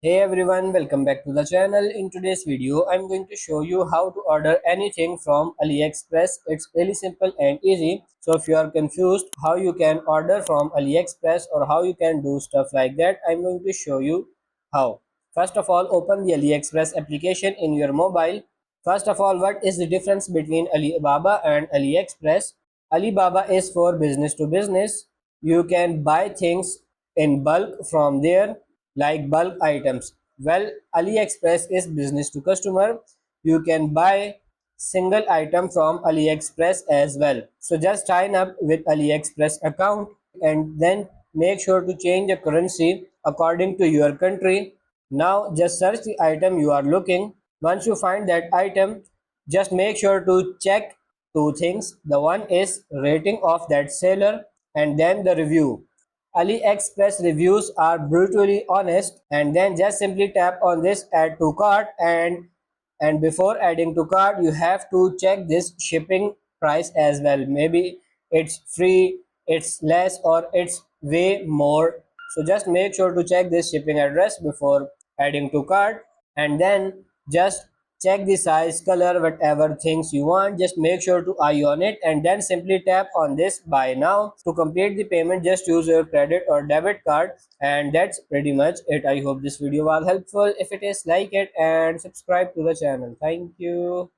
Hey everyone, welcome back to the channel. In today's video, I'm going to show you how to order anything from AliExpress. It's really simple and easy. So if you are confused how you can order from AliExpress or how you can do stuff like that, I'm going to show you how. First of all, open the AliExpress application in your mobile. First of all, what is the difference between Alibaba and AliExpress? Alibaba is for business to business. You can buy things in bulk from there, like bulk items. Well, AliExpress is business to customer. You can buy single item from AliExpress as well. So just sign up with AliExpress account and then make sure to change the currency according to your country. Now just search the item you are looking. Once you find that item, just make sure to check two things. The one is rating of that seller and then the review. AliExpress reviews are brutally honest, and then just simply tap on this add to cart, and before adding to cart you have to check this shipping price as well. Maybe it's free, it's less, or it's way more. So just make sure to check this shipping address before adding to cart, and then just check the size, color, whatever things you want. Just make sure to eye on it and then simply tap on this buy now. To complete the payment, just use your credit or debit card, and that's pretty much it. I hope this video was helpful. If it is, like it and subscribe to the channel. Thank you.